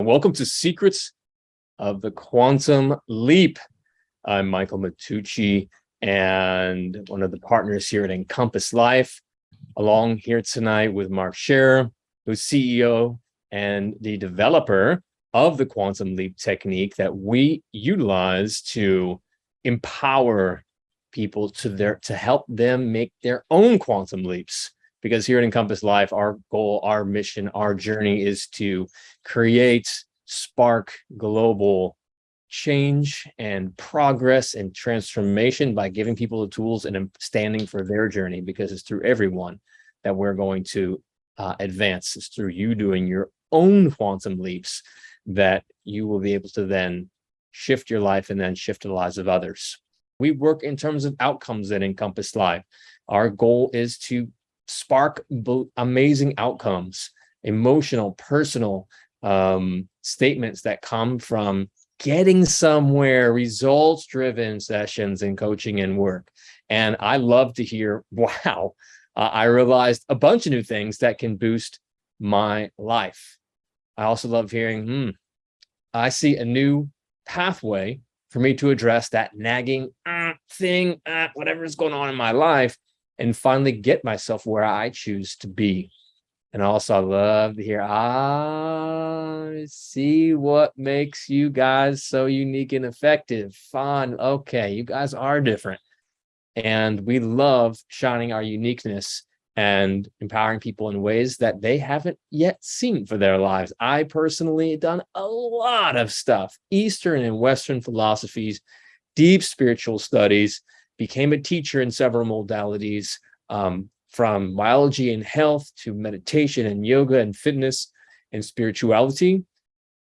Welcome to Secrets of the Quantum Leap. I'm Michael Matucci and one of the partners here at Encompass Life. Along here tonight with Mark Scherer, who's CEO and the developer of the Quantum Leap technique that we utilize to empower people to help them make their own quantum leaps. Because here at Encompass Life, our goal, our mission, our journey is to create, spark global change and progress and transformation by giving people the tools and standing for their journey, because it's through everyone that we're going to advance. It's through you doing your own quantum leaps that you will be able to then shift your life and then shift the lives of others. We work in terms of outcomes at Encompass Life. Our goal is to spark amazing outcomes, emotional, personal statements that come from getting somewhere, results-driven sessions and coaching and work. And I love to hear, wow, I realized a bunch of new things that can boost my life. I also love hearing, I see a new pathway for me to address that nagging thing, whatever is going on in my life, and finally get myself where I choose to be. And also I love to hear, I see what makes you guys so unique and effective. Fun. Okay, you guys are different. And we love shining our uniqueness and empowering people in ways that they haven't yet seen for their lives. I personally have done a lot of stuff, Eastern and Western philosophies, deep spiritual studies, became a teacher in several modalities, from biology and health to meditation and yoga and fitness and spirituality.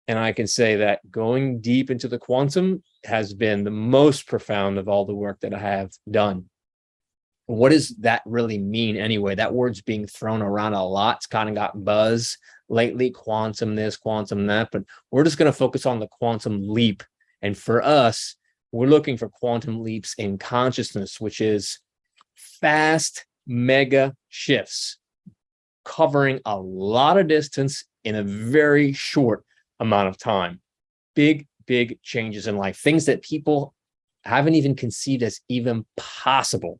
And I can say that going deep into the quantum has been the most profound of all the work that I have done. What does that really mean anyway? That word's being thrown around a lot. It's kind of got buzz lately, quantum this, quantum that, but we're just going to focus on the quantum leap. And for us, we're looking for quantum leaps in consciousness, which is fast, mega shifts, covering a lot of distance in a very short amount of time. Big, big changes in life, things that people haven't even conceived as even possible.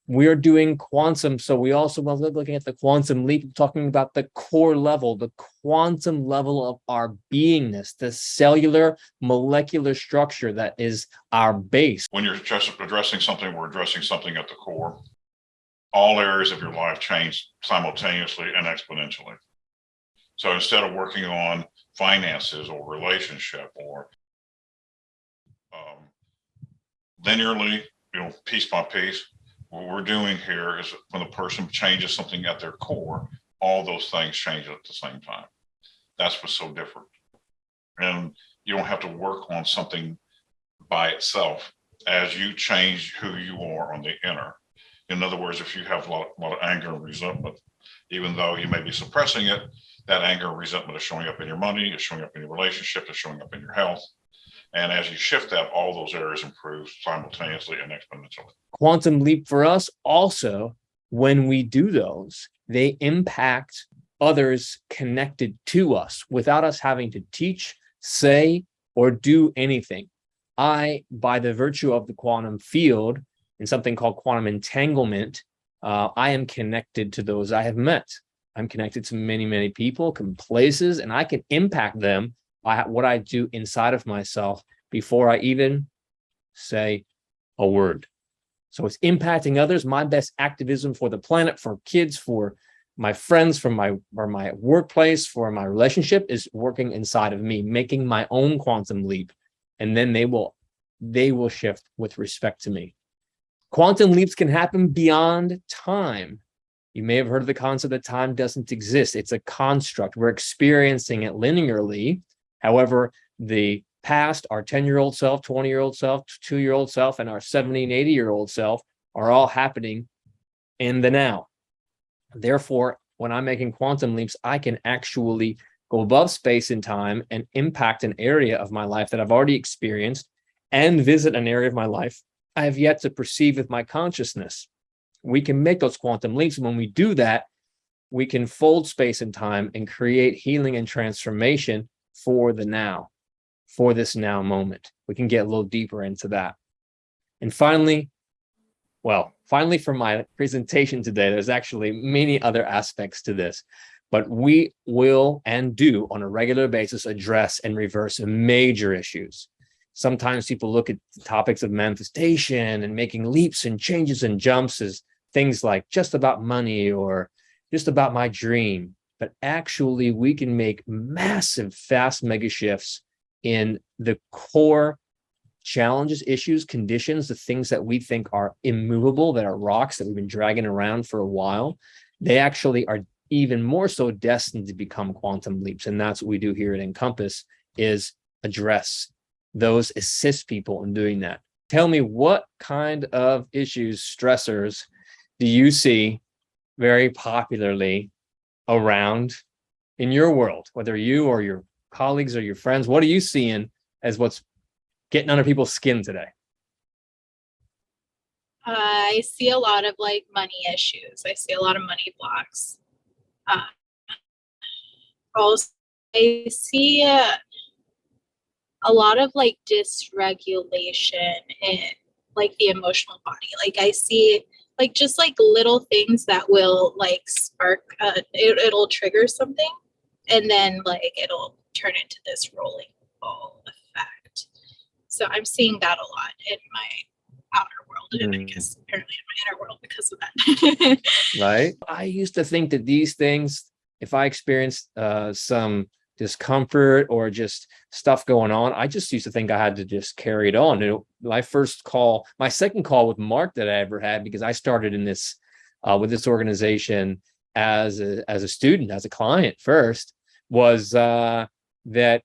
We're doing quantum, so we also are looking at the quantum leap, talking about the core level, the quantum level of our beingness, the cellular molecular structure that is our base. When you're just addressing something, we're addressing something at the core. All areas of your life change simultaneously and exponentially. So instead of working on finances or relationship or linearly, piece by piece, what we're doing here is when the person changes something at their core, all those things change at the same time. That's what's so different. And you don't have to work on something by itself as you change who you are on the inner. In other words, if you have a lot of anger and resentment, even though you may be suppressing it, that anger and resentment is showing up in your money, it's showing up in your relationship, it's showing up in your health. And as you shift that, all those areas improve simultaneously and exponentially. Quantum leap for us also, when we do those, they impact others connected to us without us having to teach, say, or do anything. I, by the virtue of the quantum field and something called quantum entanglement, I am connected to those I have met. I'm connected to many, many people, places, and I can impact them by what I do inside of myself before I even say a word. So it's impacting others. My best activism for the planet, for kids, for my friends, for my workplace, for my relationship is working inside of me, making my own quantum leap. And then they will shift with respect to me. Quantum leaps can happen beyond time. You may have heard of the concept that time doesn't exist. It's a construct. We're experiencing it linearly. However, the past, our 10-year-old self, 20-year-old self, 2-year-old self, and our 70 and 80-year-old self are all happening in the now. Therefore, when I'm making quantum leaps, I can actually go above space and time and impact an area of my life that I've already experienced and visit an area of my life I have yet to perceive with my consciousness. We can make those quantum leaps. And when we do that, we can fold space and time and create healing and transformation for the now, for this now moment. We can get a little deeper into that. And finally for my presentation today, there's actually many other aspects to this, but we will and do on a regular basis address and reverse major issues. Sometimes people look at topics of manifestation and making leaps and changes and jumps as things like just about money or just about my dream. But actually, we can make massive, fast mega shifts in the core challenges, issues, conditions, the things that we think are immovable, that are rocks that we've been dragging around for a while. They actually are even more so destined to become quantum leaps. And that's what we do here at Encompass, is address those, assist people in doing that. Tell me, what kind of issues, stressors do you see very popularly around in your world, whether you or your colleagues or your friends? What are you seeing as what's getting under people's skin today? I see a lot of like money issues. I see a lot of money blocks. Also, I see a lot of like dysregulation in like the emotional body. Like I see like just like little things that will like spark, it'll trigger something, and then like it'll turn into this rolling ball effect. So I'm seeing that a lot in my outer world, and I guess apparently in my inner world because of that. Right. I used to think that these things, if I experienced some discomfort or just stuff going on, I just used to think I had to just carry it on. My second call with Mark that I ever had, because I started in this with this organization as a student, as a client first, was that,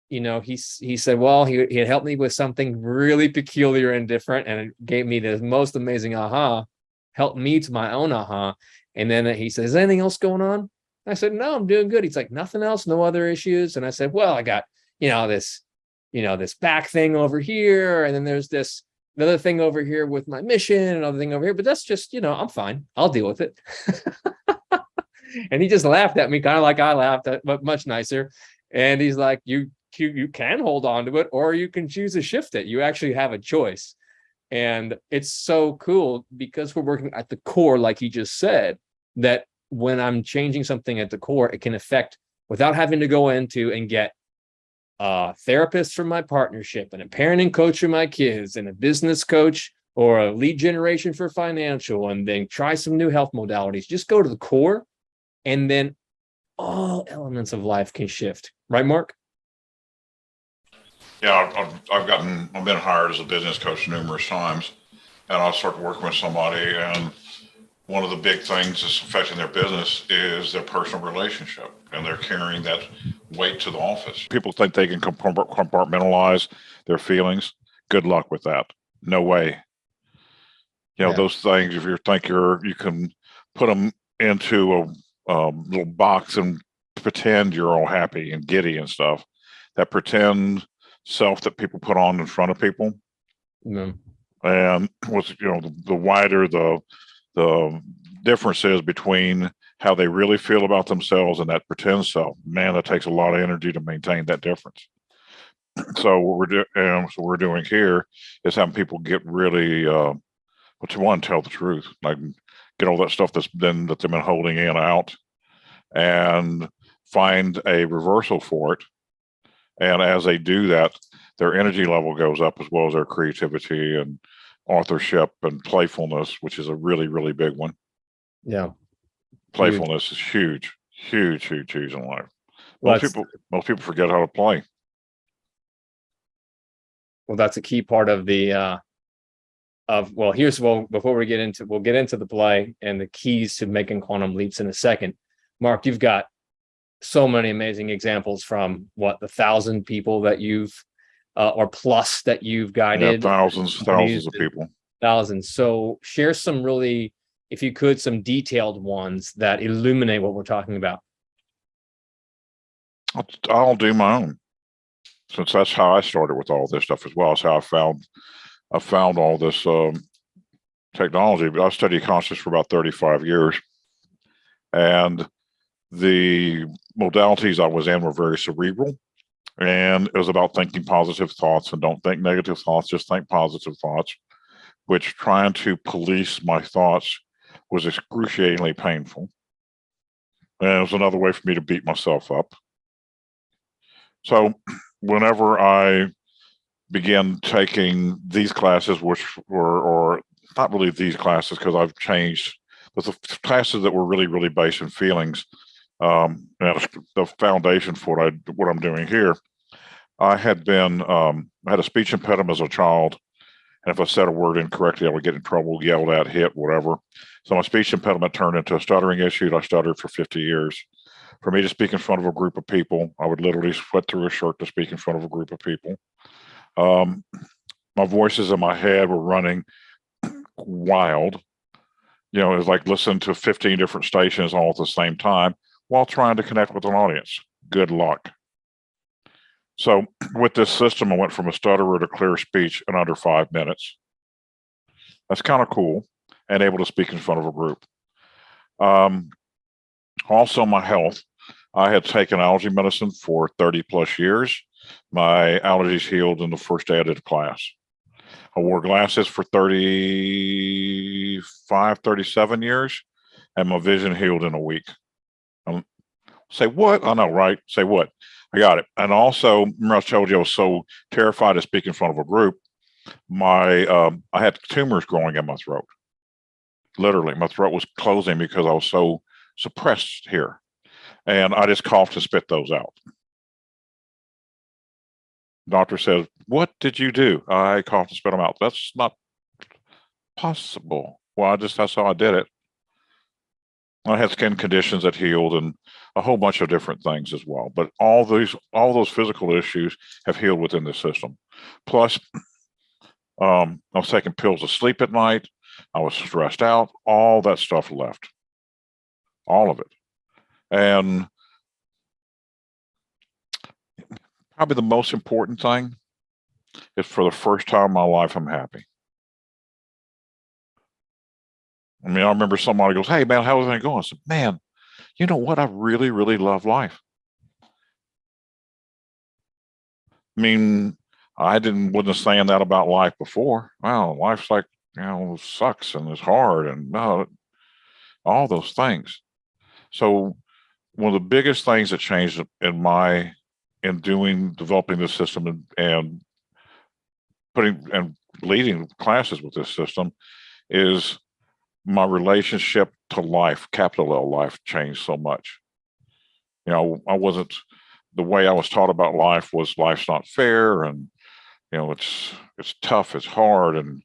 you know, he said, well, he had helped me with something really peculiar and different, and it gave me the most amazing aha, helped me to my own aha. And then he says, is anything else going on? I said, no, I'm doing good. He's like, nothing else, no other issues. And I said, well, I got, this back thing over here. And then there's this another thing over here with my mission, another thing over here, but that's just, I'm fine. I'll deal with it. And he just laughed at me, kind of like I laughed, but much nicer. And he's like, you can hold on to it, or you can choose to shift it. You actually have a choice. And it's so cool because we're working at the core, like he just said, that when I'm changing something at the core, it can affect, without having to go into and get a therapist for my partnership and a parenting coach for my kids and a business coach or a lead generation for financial, and then try some new health modalities. Just go to the core, and then all elements of life can shift. Right, Mark? Yeah, I've been hired as a business coach numerous times, and I'll start working with somebody, and one of the big things that's affecting their business is their personal relationship, and they're carrying that weight to the office. People think they can compartmentalize their feelings. Good luck with that. No way. Those things, if you think you can put them into a little box and pretend you're all happy and giddy and stuff, that pretend self that people put on in front of people. And the wider the difference is between how they really feel about themselves and that pretend self, man, that takes a lot of energy to maintain that difference. So what we're doing here is having people get really, tell the truth, like get all that stuff that they've been holding in out, and find a reversal for it. And as they do that, their energy level goes up, as well as their creativity and authorship and playfulness, which is a really, really big one. Yeah. Playfulness is huge in life. Well, most people forget how to play. Well, that's a key part of before we'll get into the play and the keys to making quantum leaps in a second. Mark, you've got so many amazing examples from the 1,000 people that you've or plus that you've guided. Thousands of people. Thousands. So share some really, if you could, some detailed ones that illuminate what we're talking about. I'll do my own, since that's how I started with all this stuff as well. It's how I found all this technology. But I studied consciousness for about 35 years. And the modalities I was in were very cerebral. And it was about thinking positive thoughts and don't think negative thoughts, just think positive thoughts, which trying to police my thoughts was excruciatingly painful. And it was another way for me to beat myself up. So whenever I began taking these classes, which were, or not really these classes, because I've changed, but the classes that were really, really based in feelings, and the foundation for what I'm doing here. I had a speech impediment as a child, and if I said a word incorrectly, I would get in trouble, yelled at, hit, whatever. So my speech impediment turned into a stuttering issue. I stuttered for 50 years. For me to speak in front of a group of people, I would literally sweat through a shirt to speak in front of a group of people. My voices in my head were running wild. It was like listening to 15 different stations all at the same time while trying to connect with an audience. Good luck. So with this system, I went from a stutterer to clear speech in under 5 minutes. That's kind of cool, and able to speak in front of a group. Also, my health. I had taken allergy medicine for 30 plus years. My allergies healed in the first day I did class. I wore glasses for 35, 37 years, and my vision healed in a week. Say what? I know, right? Say what? I got it. And also, remember I told you I was so terrified to speak in front of a group. I had tumors growing in my throat. Literally, my throat was closing because I was so suppressed here. And I just coughed and spit those out. Doctor says, "What did you do?" I coughed and spit them out. That's not possible. Well, that's how I did it. I had skin conditions that healed and a whole bunch of different things as well. But all those physical issues have healed within the system. Plus, I was taking pills to sleep at night. I was stressed out. All that stuff left. All of it. And probably the most important thing is for the first time in my life, I'm happy. I mean, I remember somebody goes, "Hey, man, how's everything going?" I said, "Man, you know what? I really, really love life." I mean, wasn't saying that about life before. Well, life's like, sucks and it's hard and all those things. So one of the biggest things that changed in developing this system and putting and leading classes with this system is my relationship to life, capital L life, changed so much. I wasn't, the way I was taught about life was life's not fair, and it's tough, it's hard, and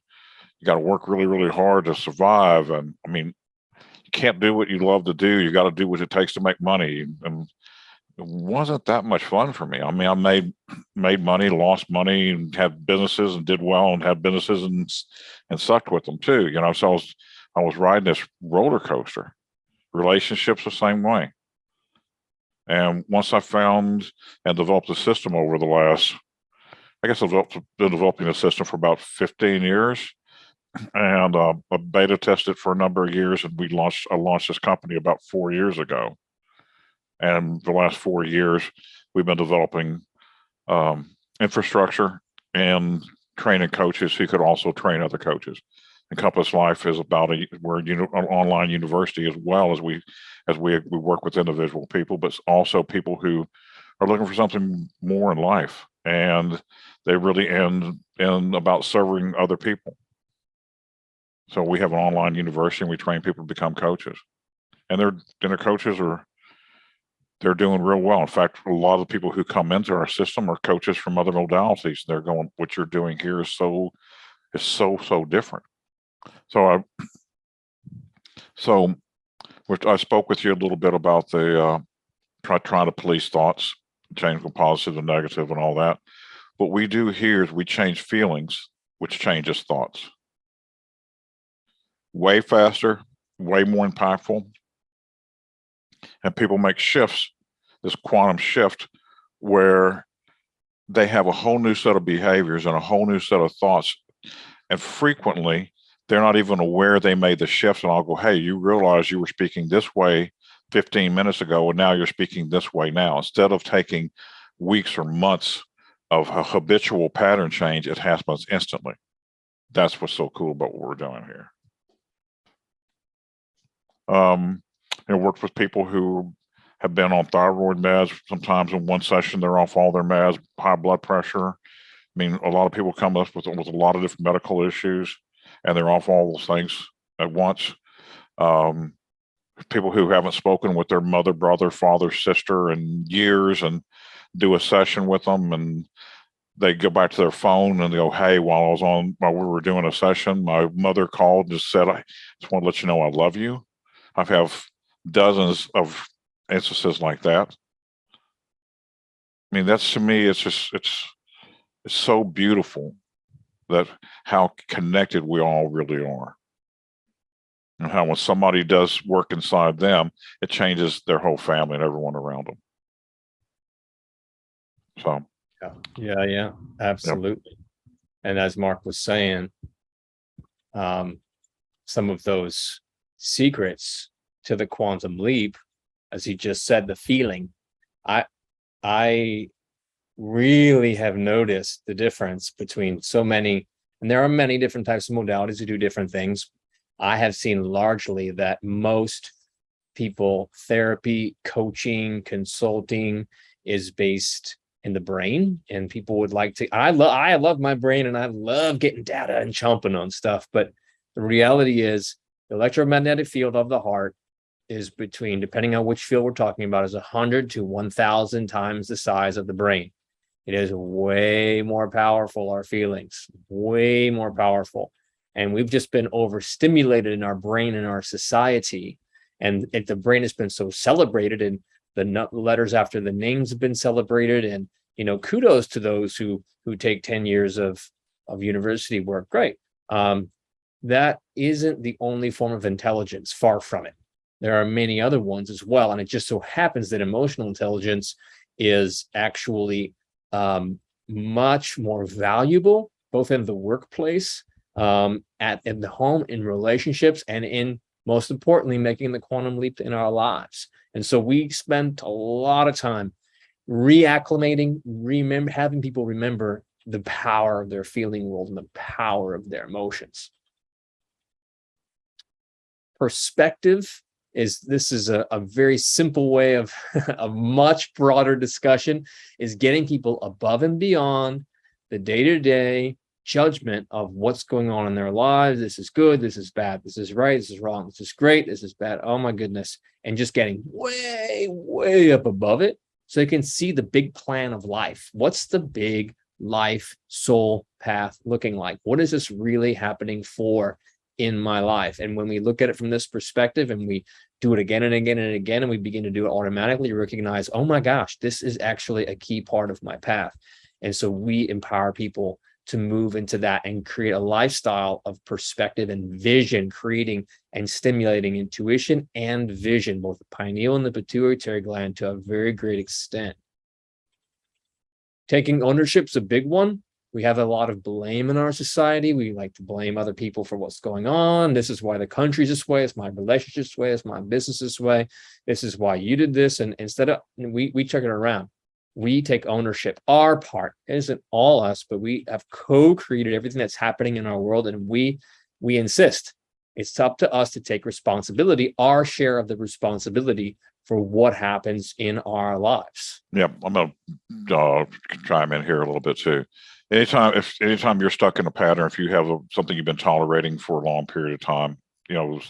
you got to work really, really hard to survive. And I mean, you can't do what you love to do. You got to do what it takes to make money. And it wasn't that much fun for me. I mean, I made money, lost money, and had businesses and did well, and had businesses and sucked with them too. So I was riding this roller coaster. Relationships the same way. And once I found and developed the system over the last, I guess I've been developing the system for about 15 years. And I beta tested for a number of years, and I launched this company about 4 years ago. And the last 4 years, we've been developing infrastructure and training coaches who could also train other coaches. Encompass Life is we're an online university, as well as we work with individual people, but also people who are looking for something more in life, and they really end about serving other people. So we have an online university, and we train people to become coaches, and their coaches they're doing real well. In fact, a lot of the people who come into our system are coaches from other modalities. They're going, "What you're doing here is so different." So I spoke with you a little bit about the trying to police thoughts, change from positive to negative and all that. What we do here is we change feelings, which changes thoughts. Way faster, way more impactful. And people make shifts, this quantum shift, where they have a whole new set of behaviors and a whole new set of thoughts. And frequently, they're not even aware they made the shift. And I'll go, "Hey, you realize you were speaking this way 15 minutes ago, and now you're speaking this way now. Instead of taking weeks or months of a habitual pattern change, it happens instantly. That's what's so cool about what we're doing here. Worked with people who have been on thyroid meds. Sometimes in one session, they're off all their meds, high blood pressure. I mean, a lot of people come up with a lot of different medical issues, and they're off all those things at once. People who haven't spoken with their mother, brother, father, sister in years, and do a session with them, and they go back to their phone and they go, "Hey, while we were doing a session, my mother called and just said, I just want to let you know I love you." I have dozens of instances like that. I mean, that's, to me, it's so beautiful that how connected we all really are. And how when somebody does work inside them, it changes their whole family and everyone around them. So, Yeah, absolutely. Yep. And as Mark was saying, some of those secrets to the quantum leap, as he just said, the feeling, I really have noticed the difference between so many, and there are many different types of modalities who do different things. I have seen largely that most people, therapy, coaching, consulting is based in the brain, and people would like to, I love my brain and I love getting data and chomping on stuff. But the reality is the electromagnetic field of the heart is between, depending on which field we're talking about, is 100 to 1,000 times the size of the brain. It is way more powerful, our feelings, way more powerful. And we've just been overstimulated in our brain and our society. And the brain has been so celebrated, and the letters after the names have been celebrated. And, kudos to those who take 10 years of university work. Great. That isn't the only form of intelligence, far from it. There are many other ones as well. And it just so happens that emotional intelligence is actually much more valuable, both in the workplace, in the home, in relationships, and in, most importantly, making the quantum leap in our lives. And so we spent a lot of time reacclimating, having people remember the power of their feeling world and the power of their emotions. Perspective is a very simple way of a much broader discussion, is getting people above and beyond the day-to-day judgment of what's going on in their lives. This is good, this is bad, this is right, this is wrong, this is great, this is bad, oh my goodness, and just getting way up above it so they can see the big plan of life. What's the big life soul path looking like? What is this really happening for in my life? And when we look at it from this perspective and we do it again and again and again, and we begin to do it automatically, you recognize, oh my gosh, this is actually a key part of my path. And so we empower people to move into that and create a lifestyle of perspective and vision, creating and stimulating intuition and vision, both the pineal and the pituitary gland, to a very great extent. Taking ownership is a big one. We have a lot of blame in our society. We like to blame other people for what's going on. This is why the country's this way. It's my relationship this way. It's my business this way. This is why you did this. And instead of, we check it around. We take ownership. Our part, it isn't all us, but we have co-created everything that's happening in our world. And we insist it's up to us to take responsibility, our share of the responsibility for what happens in our lives. Yeah, I'm going to chime in here a little bit too. Anytime you're stuck in a pattern, if you have something you've been tolerating for a long period of time, a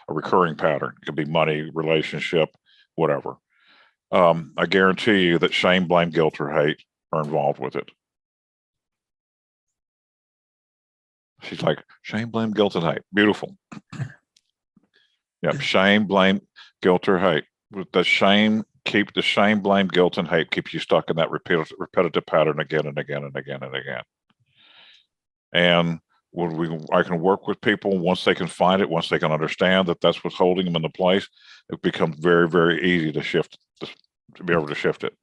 recurring pattern, it could be money, relationship, whatever. I guarantee you that shame, blame, guilt, or hate are involved with it. She's like, shame, blame, guilt, and hate. Beautiful. Yep, shame, blame, guilt, or hate. The shame, blame, guilt, and hate keeps you stuck in that repetitive pattern again and again and again and again. And I can work with people once they can find it, once they can understand that that's what's holding them into place. It becomes very, very easy to shift, to be able to shift it.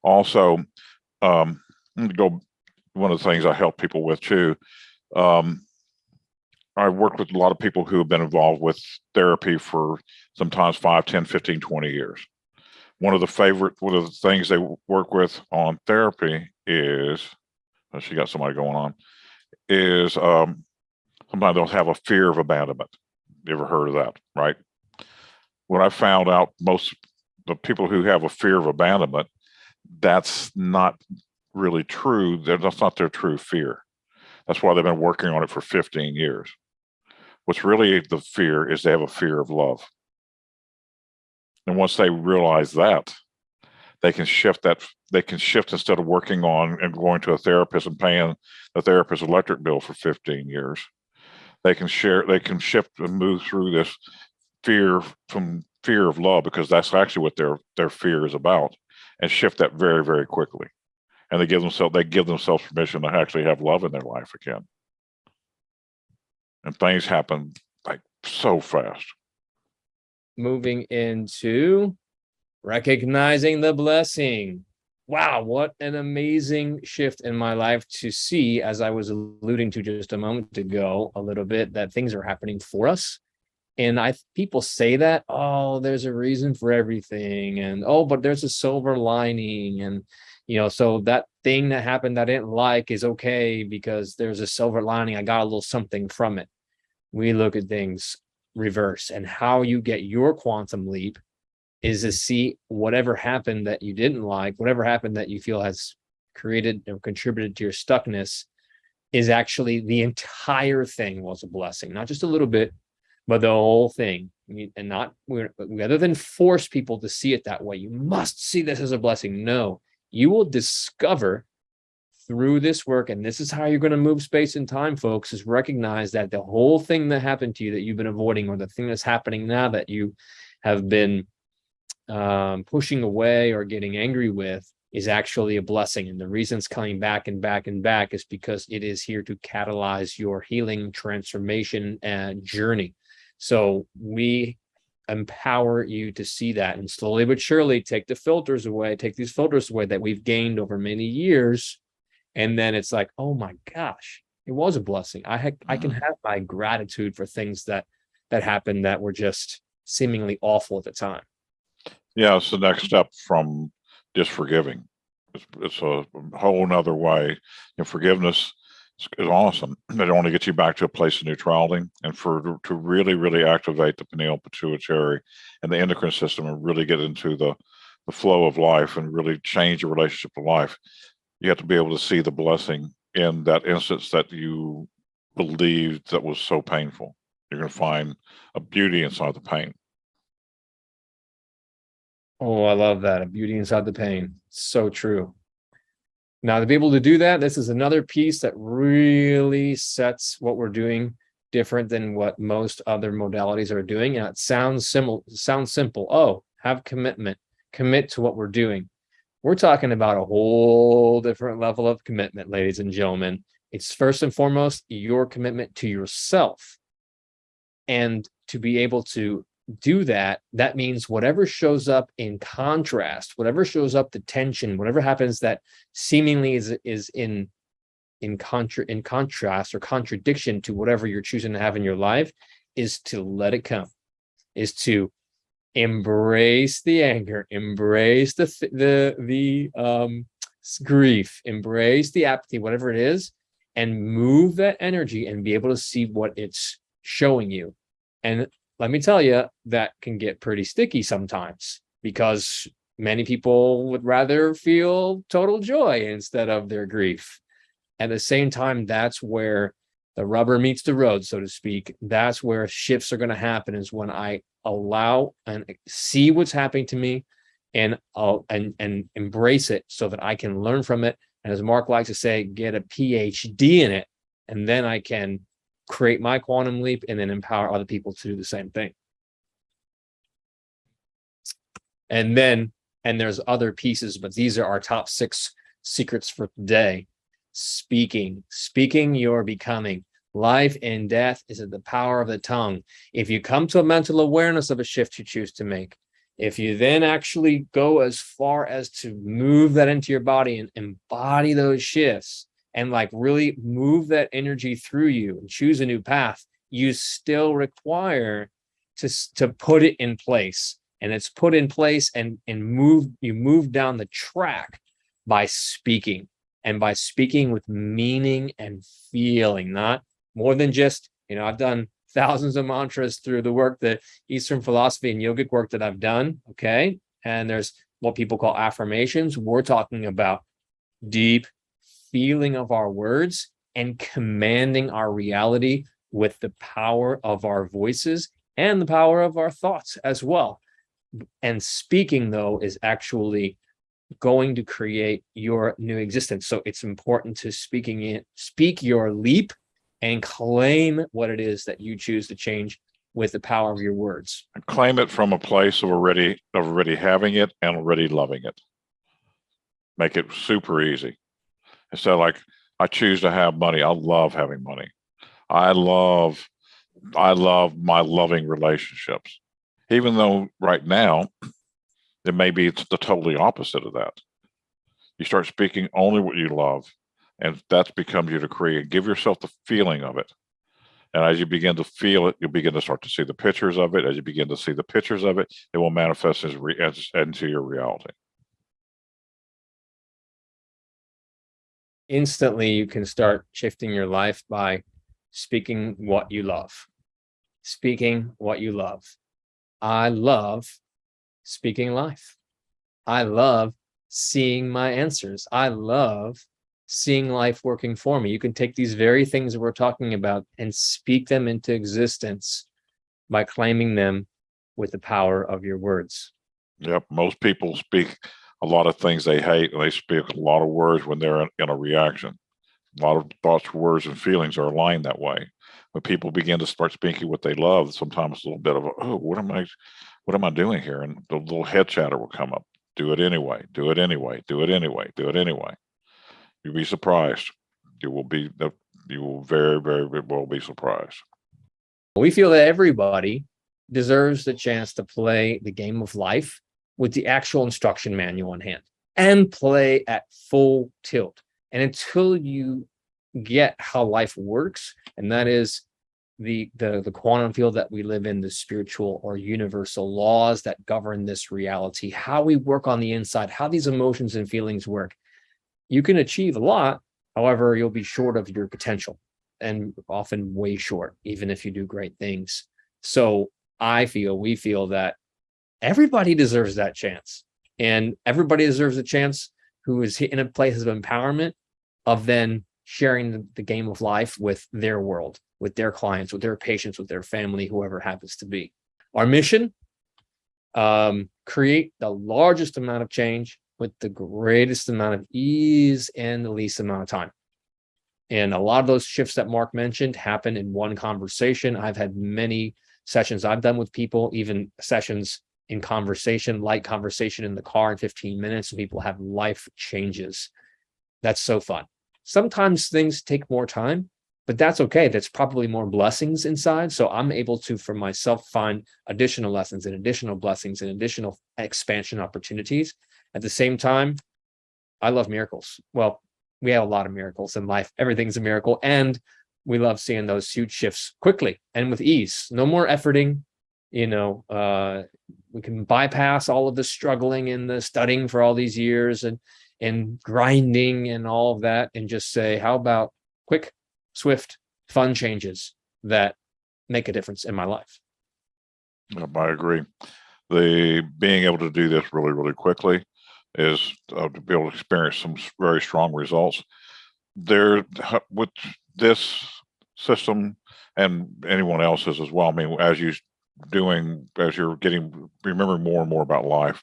Also, one of the things I help people with too, I've worked with a lot of people who have been involved with therapy for sometimes 5, 10, 15, 20 years. One of the things they work with on therapy is, she got somebody going on, is sometimes they'll have a fear of abandonment. You ever heard of that, right? What I found out, most the people who have a fear of abandonment, that's not really true. That's not their true fear. That's why they've been working on it for 15 years. What's really the fear is they have a fear of love. And once they realize that, they can shift instead of working on and going to a therapist and paying the therapist's electric bill for 15 years. They can shift and move through this fear of love, because that's actually what their fear is about, and shift that very, very quickly. And they give themselves permission to actually have love in their life again. And things happen like so fast. Moving into recognizing the blessing. Wow, what an amazing shift in my life to see, as I was alluding to just a moment ago, a little bit, that things are happening for us. And people say that, oh, there's a reason for everything, and oh, but there's a silver lining, and so that thing that happened I didn't like is okay because there's a silver lining. I got a little something from it. We look at things reverse, and how you get your quantum leap is to see whatever happened that you didn't like, whatever happened that you feel has created or contributed to your stuckness, is actually the entire thing was a blessing, not just a little bit, but the whole thing. And not, rather than force people to see it that way, you must see this as a blessing. No, you will discover through this work, and this is how you're going to move space and time, folks, is recognize that the whole thing that happened to you that you've been avoiding, or the thing that's happening now that you have been pushing away or getting angry with, is actually a blessing. And the reason it's coming back and back and back is because it is here to catalyze your healing, transformation, and journey. So we empower you to see that, and slowly but surely take these filters away that we've gained over many years. And then it's like, oh my gosh, it was a blessing. I can have my gratitude for things that happened that were just seemingly awful at the time. Yeah, it's the next step from just forgiving. It's a whole nother way. Forgiveness is awesome. It only gets you back to a place of neutrality, and to really, really activate the pineal pituitary and the endocrine system, and really get into the flow of life and really change your relationship to life. You have to be able to see the blessing in that instance that you believed that was so painful. You're going to find a beauty inside the pain. Oh, I love that. A beauty inside the pain. So true. Now, to be able to do that, this is another piece that really sets what we're doing different than what most other modalities are doing. And it sounds simple. Oh, have commitment. Commit to what we're doing. We're talking about a whole different level of commitment, ladies and gentlemen. It's first and foremost your commitment to yourself. And to be able to do that, that means whatever shows up in contrast, whatever shows up the tension, whatever happens that seemingly is in contrast or contradiction to whatever you're choosing to have in your life, is to let it come, is to embrace the anger, embrace the grief, embrace the apathy, whatever it is, and move that energy and be able to see what it's showing you. And let me tell you, that can get pretty sticky sometimes, because many people would rather feel total joy instead of their grief. At the same time, that's where the rubber meets the road, so to speak. That's where shifts are going to happen, is when I allow and see what's happening to me, and embrace it so that I can learn from it. And as Mark likes to say, get a PhD in it, and then I can create my quantum leap and then empower other people to do the same thing. And there's other pieces, but these are our top 6 secrets for today. Speaking your becoming. Life and death is in the power of the tongue. If you come to a mental awareness of a shift you choose to make, if you then actually go as far as to move that into your body and embody those shifts, and like really move that energy through you and choose a new path, you still require to put it in place. And it's put in place and you move down the track by speaking, and by speaking with meaning and feeling, not more than just, I've done thousands of mantras through the work, the Eastern philosophy and yogic work that I've done. Okay. And there's what people call affirmations. We're talking about deep feeling of our words and commanding our reality with the power of our voices and the power of our thoughts as well. And speaking, though, is actually going to create your new existence. So it's important to speak your leap and claim what it is that you choose to change with the power of your words. And claim it from a place of already having it and already loving it. Make it super easy. Instead of like, I choose to have money. I love having money. I love my loving relationships. Even though right now, it may be the totally opposite of that. You start speaking only what you love, and that becomes you to create. Give yourself the feeling of it. And as you begin to feel it, you'll begin to start to see the pictures of it. As you begin to see the pictures of it, it will manifest into your reality. Instantly, you can start shifting your life by speaking what you love. Speaking what you love. I love speaking life. I love seeing my answers. I love seeing life working for me. You can take these very things that we're talking about and speak them into existence by claiming them with the power of your words. Yep. Most people speak a lot of things they hate, and they speak a lot of words when they're in a reaction. A lot of thoughts, words, and feelings are aligned that way. When people begin to start speaking what they love, sometimes a little bit of, oh, what am I doing here? And the little head chatter will come up. Do it anyway, do it anyway, do it anyway, do it anyway. You'll be surprised. You will very, very, very well be surprised. We feel that everybody deserves the chance to play the game of life with the actual instruction manual in hand and play at full tilt. And until you get how life works, and that is the quantum field that we live in, the spiritual or universal laws that govern this reality, how we work on the inside, how these emotions and feelings work, you can achieve a lot. However, you'll be short of your potential, and often way short, even if you do great things. So we feel that everybody deserves that chance, and everybody deserves a chance who is in a place of empowerment of then sharing the game of life with their world, with their clients, with their patients, with their family, whoever happens to be. Our mission, create the largest amount of change with the greatest amount of ease and the least amount of time. And a lot of those shifts that Mark mentioned happen in one conversation. I've had many sessions I've done with people, even sessions in conversation, light conversation in the car in 15 minutes, and people have life changes. That's so fun. Sometimes things take more time, but that's okay. That's probably more blessings inside. So I'm able to, for myself, find additional lessons and additional blessings and additional expansion opportunities. At the same time, I love miracles. Well, we have a lot of miracles in life. Everything's a miracle. And we love seeing those huge shifts quickly and with ease. No more efforting. We can bypass all of the struggling and the studying for all these years and grinding and all of that, and just say, how about quick, swift, fun changes that make a difference in my life? I agree. The being able to do this really, really quickly is to be able to experience some very strong results. There, with this system and anyone else's as well. I mean, as you're remembering more and more about life,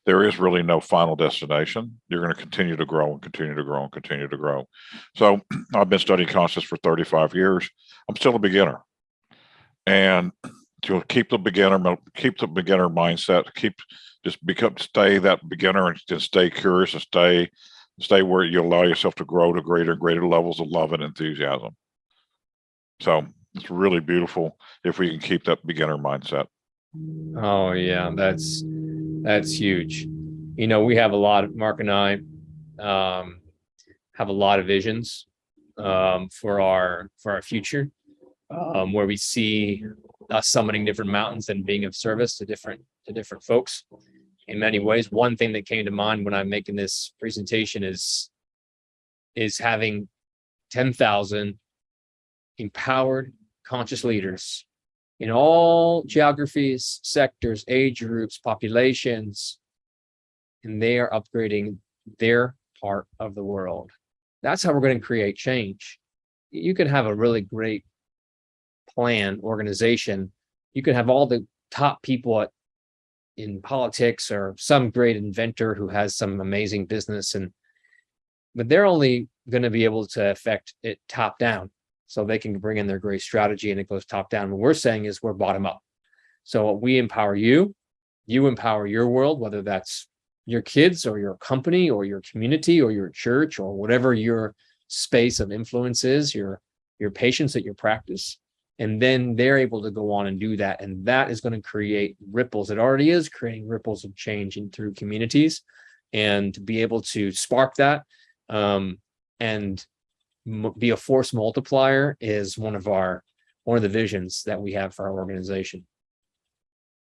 there is really no final destination. You're going to continue to grow and continue to grow and continue to grow. So I've been studying consciousness for 35 years. I'm still a beginner. And to keep the beginner mindset, stay that beginner and stay curious and stay where you allow yourself to grow to greater and greater levels of love and enthusiasm. So it's really beautiful if we can keep that beginner mindset. Oh yeah, that's huge. We have Mark and I have a lot of visions for our future. where we see us summoning different mountains and being of service to different folks in many ways. One thing that came to mind when I'm making this presentation is having 10,000 empowered conscious leaders in all geographies, sectors, age groups, populations, and they are upgrading their part of the world. That's how we're going to create change. You can have a really great plan, organization. You can have all the top people in politics or some great inventor who has some amazing business, but they're only going to be able to affect it top down. So they can bring in their great strategy and it goes top down. What we're saying is we're bottom up. So we empower you, you empower your world, whether that's your kids or your company or your community or your church or whatever your space of influence is, your patients at your practice. And then they're able to go on and do that. And that is going to create ripples. It already is creating ripples of change through communities, and to be able to spark that and be a force multiplier is one of the visions that we have for our organization.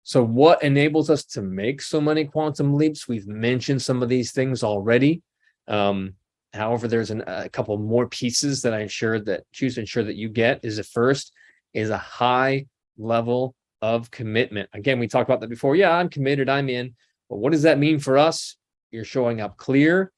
So what enables us to make so many quantum leaps? We've mentioned some of these things already. However, there's a couple more pieces that I choose to ensure that you get. Is the first is a high level of commitment. Again, we talked about that before. Yeah, I'm committed, I'm in. But what does that mean for us? You're showing up clear,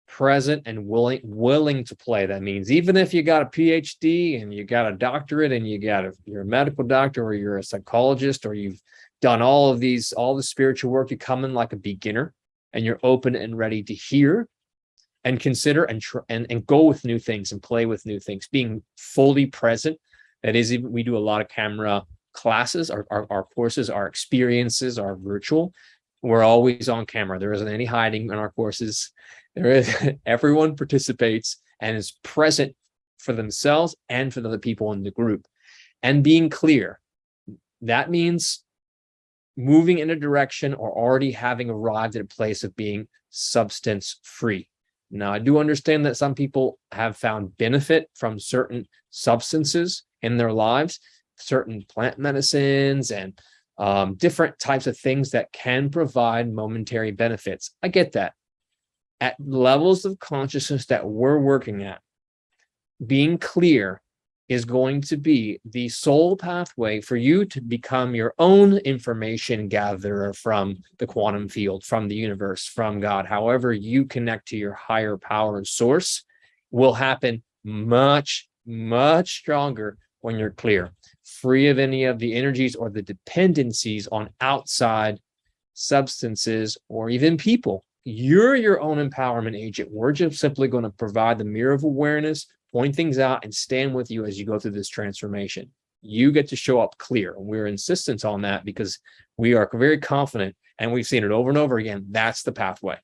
present, and willing to play. That means even if you got a PhD and you got a doctorate and you're a medical doctor or you're a psychologist or you've done all the spiritual work, you come in like a beginner and you're open and ready to hear and consider and go with new things and play with new things, being fully present. That is, we do a lot of camera classes, our courses, our experiences are virtual. We're always on camera. There isn't any hiding in our courses. Everyone participates and is present for themselves and for the other people in the group. And being clear, that means moving in a direction or already having arrived at a place of being substance free. Now, I do understand that some people have found benefit from certain substances in their lives, certain plant medicines and different types of things that can provide momentary benefits. I get that. At levels of consciousness that we're working at, being clear is going to be the sole pathway for you to become your own information gatherer from the quantum field, from the universe, from God. However you connect to your higher power source will happen much, much stronger when you're clear, free of any of the energies or the dependencies on outside substances or even people. You're your own empowerment agent. We're just simply going to provide the mirror of awareness, point things out, and stand with you as you go through this transformation. You get to show up clear. And we're insistent on that because we are very confident, and we've seen it over and over again. That's the pathway.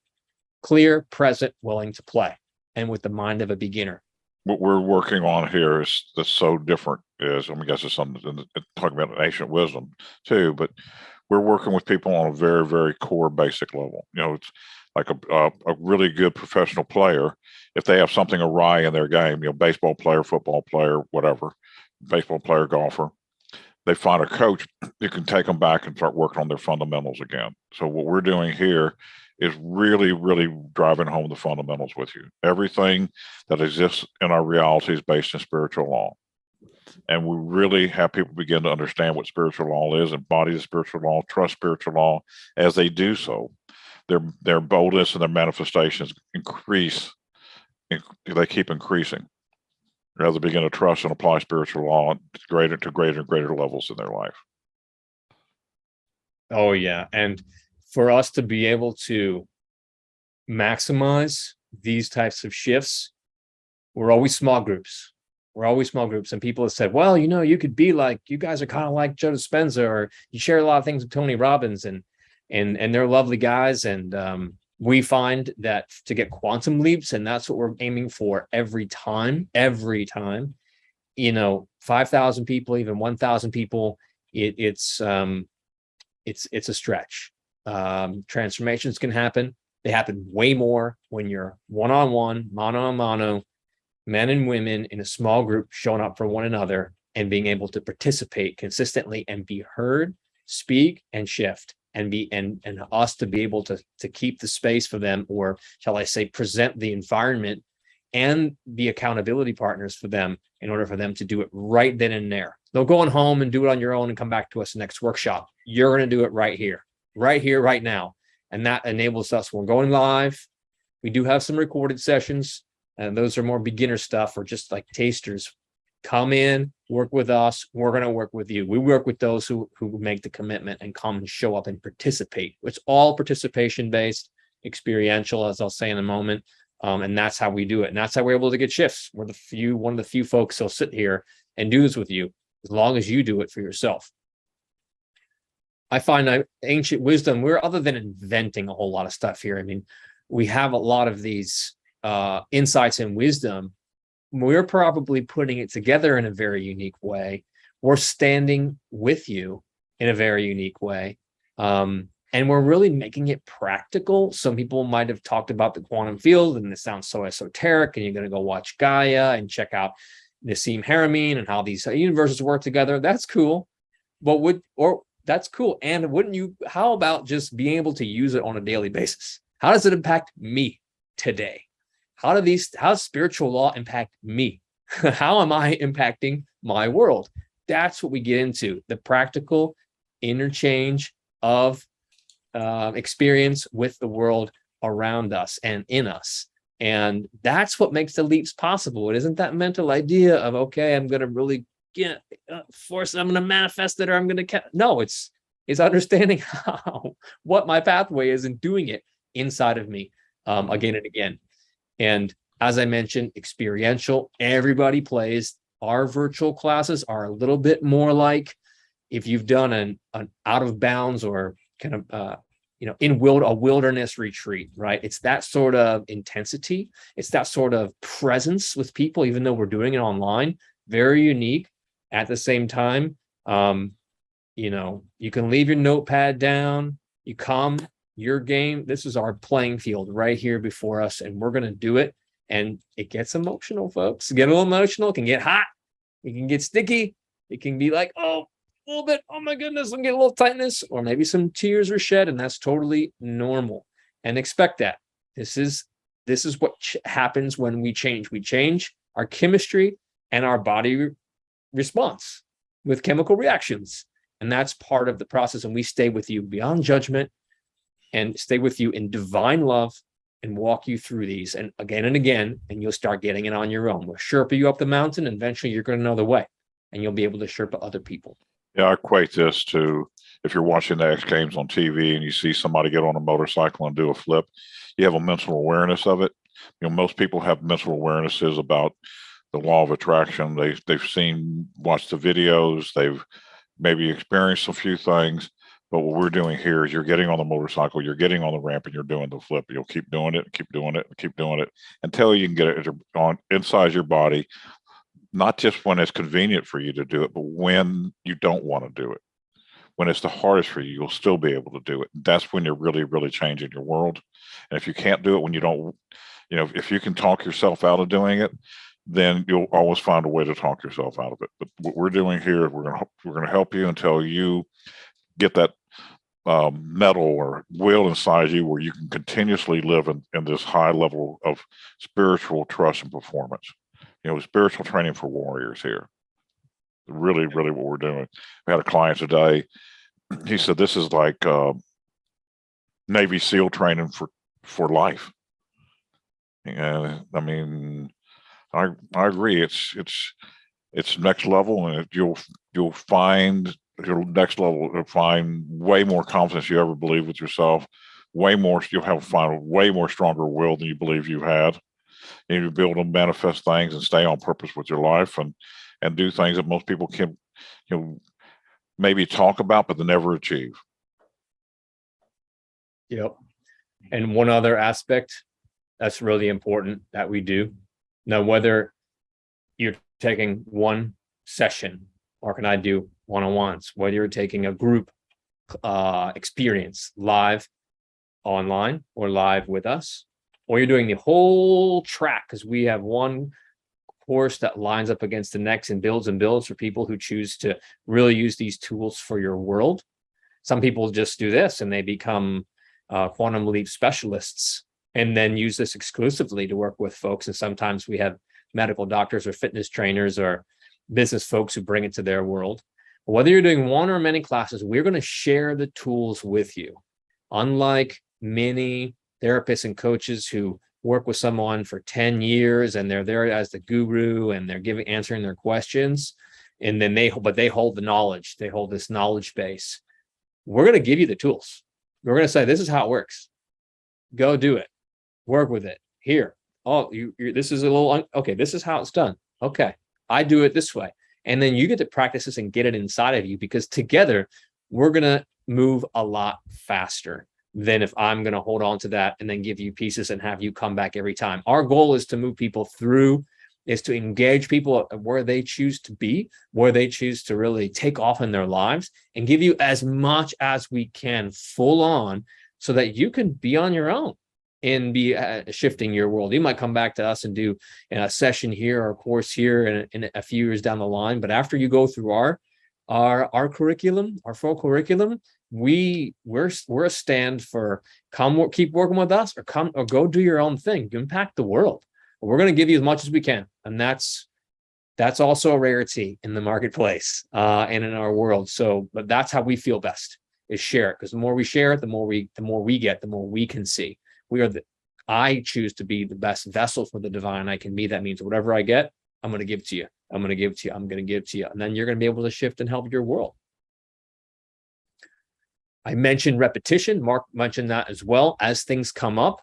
Clear, present, willing to play, and with the mind of a beginner. What we're working on here is that's so different is, I guess it's something talking about ancient wisdom too, but we're working with people on a very, very core basic level. It's like a really good professional player. If they have something awry in their game, baseball player, football player, whatever, baseball player, golfer, they find a coach who can take them back and start working on their fundamentals again. So what we're doing here is really, really driving home the fundamentals with you. Everything that exists in our reality is based in spiritual law. And we really have people begin to understand what spiritual law is, embody the spiritual law, trust spiritual law. As they do so, their boldness and their manifestations increase. They keep increasing as they begin to trust and apply spiritual law to greater and greater levels in their life. Oh, yeah. And for us to be able to maximize these types of shifts, we're always small groups. And people have said, well, you could be like, you guys are kind of like Joe Dispenza, or you share a lot of things with Tony Robbins, and they're lovely guys. And we find that to get quantum leaps, and that's what we're aiming for every time, 5,000 people, even 1,000 people, it's a stretch. Transformations can happen. They happen way more when you're one-on-one, mano a mano, men and women in a small group showing up for one another and being able to participate consistently and be heard, speak, and shift, and us to be able to keep the space for them, or shall I say, present the environment and be accountability partners for them in order for them to do it right then and there. They'll go on home and do it on your own and come back to us next workshop. You're going to do it right here, right now. And that enables us. We're going live. We do have some recorded sessions, and those are more beginner stuff or just like tasters. Come in, work with us. We're going to work with you. We work with those who make the commitment and come and show up and participate. It's all participation based, experiential, as I'll say in a moment. And that's how we do it. And that's how we're able to get shifts. We're one of the few folks who'll sit here and do this with you, as long as you do it for yourself. I find ancient wisdom, we're, other than inventing a whole lot of stuff here, I mean, we have a lot of these insights and wisdom. We're probably putting it together in a very unique way. We're standing with you in a very unique way. And we're really making it practical. Some people might have talked about the quantum field and it sounds so esoteric, and you're going to go watch Gaia and check out Nassim Haramein and how these universes work together. That's cool. But that's cool. And wouldn't you, how about just being able to use it on a daily basis? How does it impact me today? How does spiritual law impact me? How am I impacting my world? That's what we get into, the practical interchange of experience with the world around us and in us. And that's what makes the leaps possible. It isn't that mental idea of, okay, I'm going to really get force, I'm going to manifest it, or I'm going to, no, it's understanding what my pathway is and doing it inside of me again and again. And as I mentioned, experiential, everybody plays. Our virtual classes are a little bit more like if you've done an out of bounds or kind of, a wilderness retreat, right? It's that sort of intensity. It's that sort of presence with people, even though we're doing it online, very unique. At the same time, you can leave your notepad down, you come, your game. This is our playing field right here before us, and we're going to do it. And it gets emotional, folks. Get a little emotional, it can get hot, it can get sticky, it can be like, oh, a little bit, oh my goodness, and get a little tightness, or maybe some tears are shed, and that's totally normal. And expect that. This is what happens when we change. We change our chemistry and our body response with chemical reactions. And that's part of the process. And we stay with you beyond judgment and stay with you in divine love and walk you through these and again, and you'll start getting it on your own. We'll Sherpa you up the mountain, and eventually you're going to know the way, and you'll be able to Sherpa other people. Yeah, I equate this to if you're watching the X Games on TV and you see somebody get on a motorcycle and do a flip, you have a mental awareness of it. Most people have mental awarenesses about the law of attraction. They've watched the videos, they've maybe experienced a few things. But what we're doing here is you're getting on the motorcycle, you're getting on the ramp, and you're doing the flip. You'll keep doing it, keep doing it, keep doing it until you can get it on inside your body, not just when it's convenient for you to do it, but when you don't want to do it. When it's the hardest for you, you'll still be able to do it. That's when you're really, really changing your world. And if you can't do it when you don't, if you can talk yourself out of doing it, then you'll always find a way to talk yourself out of it. But what we're doing here, we're going to help you until you get that metal or will inside you where you can continuously live in this high level of spiritual trust and performance. Spiritual training for warriors here. Really, really what we're doing. We had a client today. He said this is like Navy SEAL training for life. And I mean, I agree. It's next level, and you'll find your next level. You'll find way more confidence you ever believed with yourself. You'll find a way more stronger will than you believe you had. And you'll be able to manifest things and stay on purpose with your life and do things that most people can maybe talk about, but they never achieve. Yep. And one other aspect that's really important that we do. Now, whether you're taking one session or can I do one-on-ones, whether you're taking a group experience live online or live with us, or you're doing the whole track, because we have one course that lines up against the next and builds for people who choose to really use these tools for your world. Some people just do this and they become quantum leap specialists and then use this exclusively to work with folks. And sometimes we have medical doctors or fitness trainers or business folks who bring it to their world. Whether you're doing one or many classes, we're going to share the tools with you. Unlike many therapists and coaches who work with someone for 10 years and they're there as the guru and they're answering their questions, and then they hold the knowledge, they hold this knowledge base. We're going to give you the tools. We're going to say, this is how it works. Go do it. Work with it. Here. Oh, this is a little, okay, this is how it's done. Okay, I do it this way. And then you get to practice this and get it inside of you, because together we're going to move a lot faster than if I'm going to hold on to that and then give you pieces and have you come back every time. Our goal is to move people through, is to engage people where they choose to be, where they choose to really take off in their lives, and give you as much as we can full on so that you can be on your own and be shifting your world. You might come back to us and do a session here or a course here in a few years down the line. But after you go through our curriculum, our full curriculum, we're a stand for keep working with us, or go do your own thing, impact the world. We're going to give you as much as we can. And that's also a rarity in the marketplace and in our world. So, but that's how we feel best, is share it. Because the more we share it, the more we get, the more we can see. I choose to be the best vessel for the divine I can be. That means whatever I get, I'm going to give to you. I'm going to give to you. I'm going to give to you. And then you're going to be able to shift and help your world. I mentioned repetition. Mark mentioned that as well. As things come up,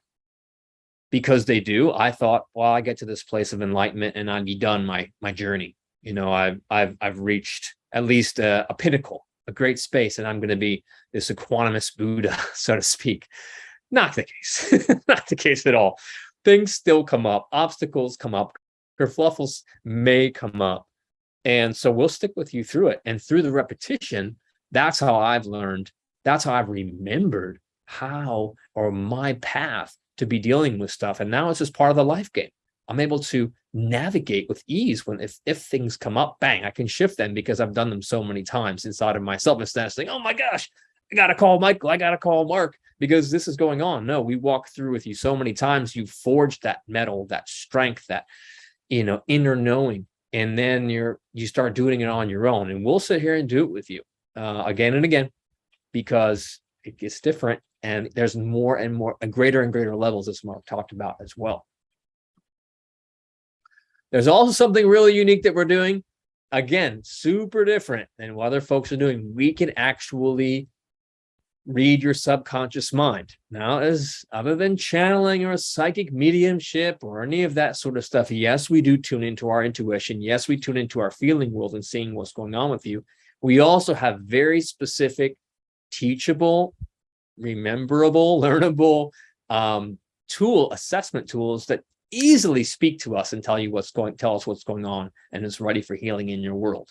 because they do, I thought, well, I get to this place of enlightenment and I'd be done my journey. You know, I've reached at least a pinnacle, a great space, and I'm going to be this equanimous Buddha, so to speak. Not the case. Not the case at all. Things still come up. Obstacles come up. Kerfluffles may come up. And so we'll stick with you through it. And through the repetition, that's how I've learned. That's how I've remembered my path to be dealing with stuff. And now it's just part of the life game. I'm able to navigate with ease when if things come up, bang, I can shift them because I've done them so many times inside of myself, instead of saying, oh my gosh, I got to call Michael, I got to call Mark because this is going on. No, we walk through with you so many times. You forged that metal, that strength, that, inner knowing. And then you start doing it on your own. And we'll sit here and do it with you again and again, because it gets different. And there's more and more and greater levels, as Mark talked about as well. There's also something really unique that we're doing. Again, super different than what other folks are doing. We can actually read your subconscious mind. Now, as other than channeling or psychic mediumship or any of that sort of stuff, yes, we do tune into our intuition. Yes, we tune into our feeling world and seeing what's going on with you. We also have very specific, teachable, rememberable, learnable assessment tools that easily speak to us and tell us what's going on and is ready for healing in your world.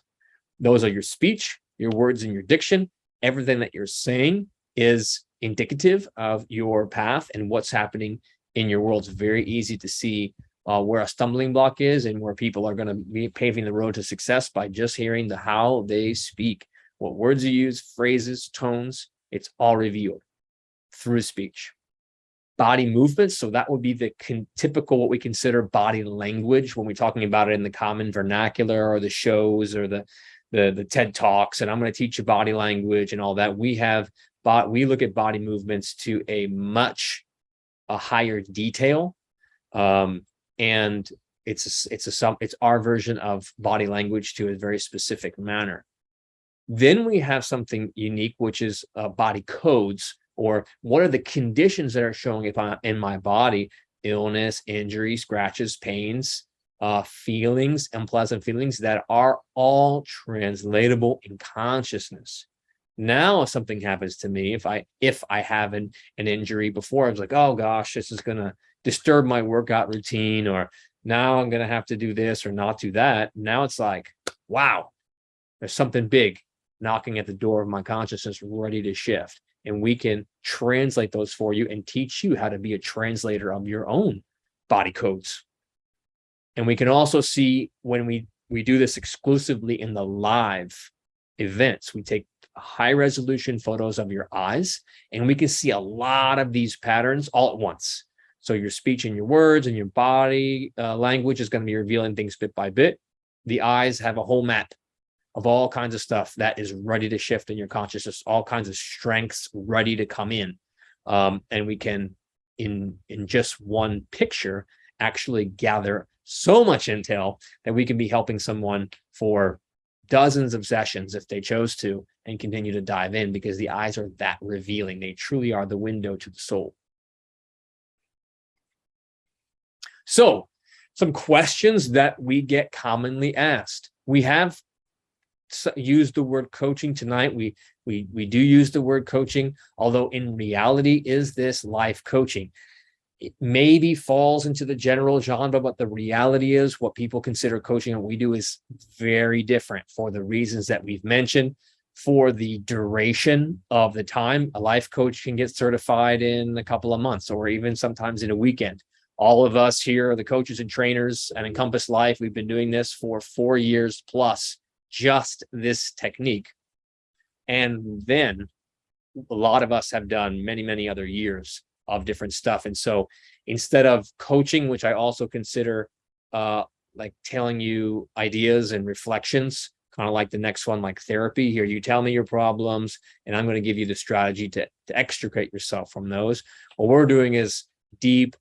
Those are your speech, your words, and your diction. Everything that you're saying is indicative of your path and what's happening in your world. It's very easy to see where a stumbling block is and where people are going to be paving the road to success by just hearing how they speak, what words you use, phrases, tones. It's all revealed through speech. Body movements, so that would be the typical, what we consider body language when we're talking about it in the common vernacular or the shows or the TED Talks, and I'm going to teach you body language and all that. We look at body movements to a higher detail, and it's our version of body language to a very specific manner. Then we have something unique, which is body codes, or what are the conditions that are showing up in my body: illness, injury, scratches, pains, feelings, unpleasant feelings that are all translatable in consciousness. Now, if something happens to me, if I have an injury before, I was like, oh gosh, this is going to disturb my workout routine, or now I'm going to have to do this or not do that. Now it's like, wow, there's something big knocking at the door of my consciousness, ready to shift. And we can translate those for you and teach you how to be a translator of your own body codes. And we can also see when we do this exclusively in the live events, we take high resolution photos of your eyes, and we can see a lot of these patterns all at once. So your speech and your words and your body language is going to be revealing things bit by bit. The eyes have a whole map of all kinds of stuff that is ready to shift in your consciousness, all kinds of strengths ready to come in. And we can, in just one picture, actually gather so much intel that we can be helping someone for dozens of sessions if they chose to, and continue to dive in, because the eyes are that revealing. They truly are the window to the soul. So, some questions that we get commonly asked. We have used the word coaching tonight. We do use the word coaching, although in reality, is this life coaching? It maybe falls into the general genre, but the reality is what people consider coaching and what we do is very different for the reasons that we've mentioned. For the duration of the time, a life coach can get certified in a couple of months or even sometimes in a weekend. All of us here are the coaches and trainers at Encompass Life. We've been doing this for 4 years plus, just this technique. And then a lot of us have done many, many other years of different stuff. And so instead of coaching, which I also consider like telling you ideas and reflections, kind of like the next one, like therapy, here you tell me your problems and I'm going to give you the strategy to extricate yourself from those. What we're doing is deep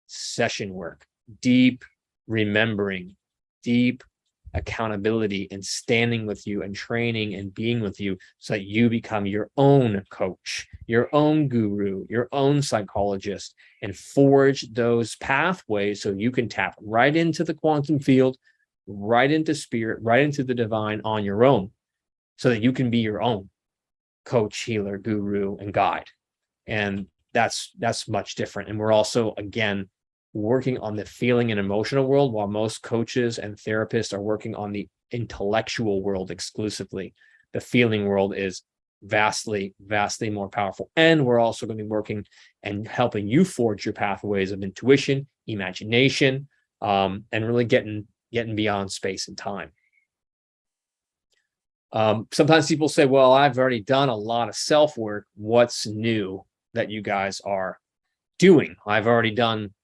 session work, deep remembering, deep accountability, and standing with you and training and being with you so that you become your own coach, your own guru, your own psychologist, and forge those pathways so you can tap right into the quantum field, right into spirit, right into the divine on your own, so that you can be your own coach, healer, guru, and guide. And that's much different. And we're also, again, working on the feeling and emotional world, while most coaches and therapists are working on the intellectual world exclusively. The feeling world is vastly, vastly more powerful. And we're also going to be working and helping you forge your pathways of intuition, imagination, and really getting beyond space and time. Sometimes people say, well, I've already done a lot of self-work. What's new that you guys are doing? I've already done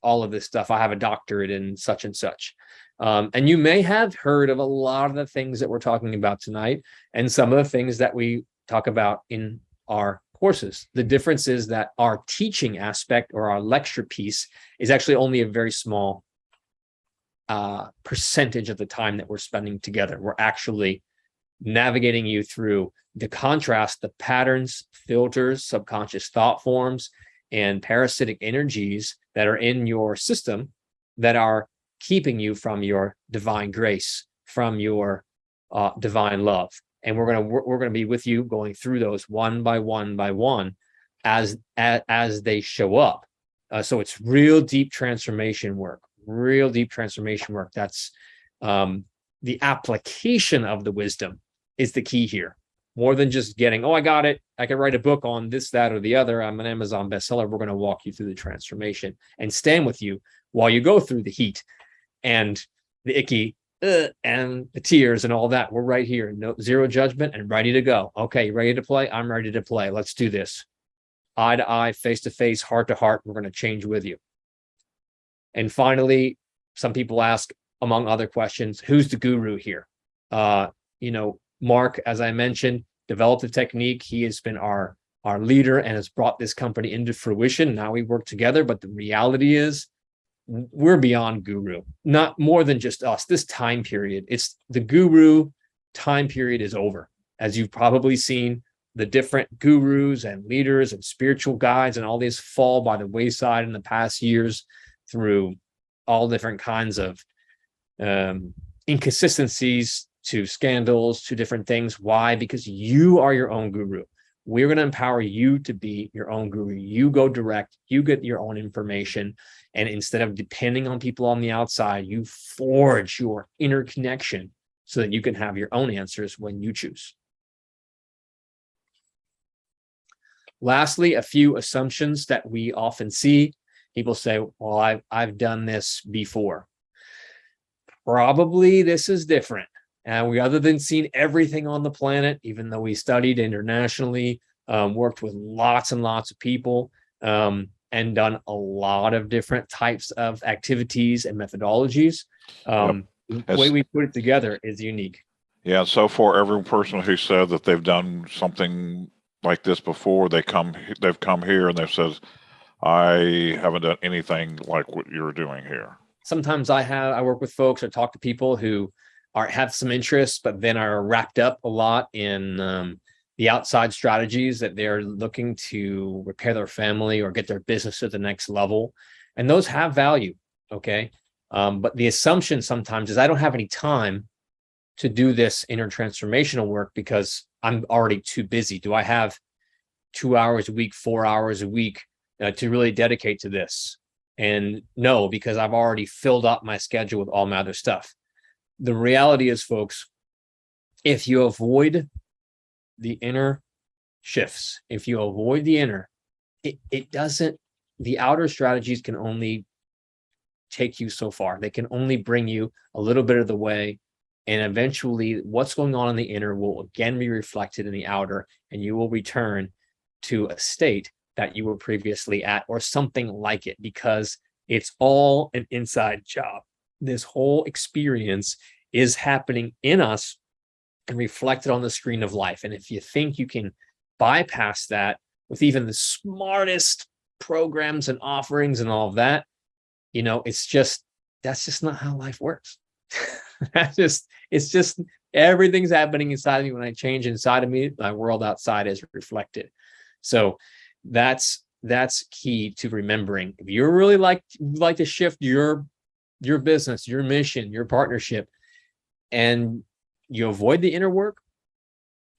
all of this stuff. I have a doctorate in such and such. And you may have heard of a lot of the things that we're talking about tonight and some of the things that we talk about in our courses. The difference is that our teaching aspect or our lecture piece is actually only a very small percentage of the time that we're spending together. We're actually navigating you through the contrast, the patterns, filters, subconscious thought forms, and parasitic energies that are in your system that are keeping you from your divine grace, from your divine love. And we're gonna be with you going through those one by one as they show up. So it's real deep transformation work. That's the application of the wisdom is the key here. More than just getting, oh, I got it, I can write a book on this, that, or the other. I'm an Amazon bestseller. We're going to walk you through the transformation and stand with you while you go through the heat and the icky and the tears and all that. We're right here, no, zero judgment and ready to go. Okay, you ready to play? I'm ready to play. Let's do this. Eye to eye, face to face, heart to heart. We're going to change with you. And finally, some people ask, among other questions, who's the guru here? Mark, as I mentioned, developed the technique. He has been our leader and has brought this company into fruition. Now we work together, but the reality is we're beyond guru, not more than just us. This time period, it's the guru time period is over. As you've probably seen, the different gurus and leaders and spiritual guides and all these fall by the wayside in the past years through all different kinds of inconsistencies, to scandals, to different things. Why? Because you are your own guru. We're going to empower you to be your own guru. You go direct, you get your own information. And instead of depending on people on the outside, you forge your inner connection so that you can have your own answers when you choose. Lastly, a few assumptions that we often see. People say, well, I've done this before. probably this is different. And we, other than seeing everything on the planet, even though we studied internationally, worked with lots and lots of people, and done a lot of different types of activities and methodologies. The way we put it together is unique. Yeah. So for every person who said that they've done something like this before, they've come here and they've said, I haven't done anything like what you're doing here. Sometimes I work with folks or talk to people who have some interests, but then are wrapped up a lot in the outside strategies that they're looking to repair their family or get their business to the next level. And those have value. Okay. But the assumption sometimes is I don't have any time to do this inner transformational work because I'm already too busy. Do I have 2 hours a week, 4 hours a week to really dedicate to this? And no, because I've already filled up my schedule with all my other stuff. The reality is, folks, if you avoid the inner shifts, if you avoid the inner, it doesn't, the outer strategies can only take you so far. They can only bring you a little bit of the way. And eventually what's going on in the inner will again be reflected in the outer, and you will return to a state that you were previously at or something like it, because it's all an inside job. This whole experience is happening in us and reflected on the screen of life. And if you think you can bypass that with even the smartest programs and offerings and all of that, that's just not how life works. It's just everything's happening inside of me. When I change inside of me, my world outside is reflected. So that's key to remembering. If you really like to shift your business, your mission, your partnership, and you avoid the inner work,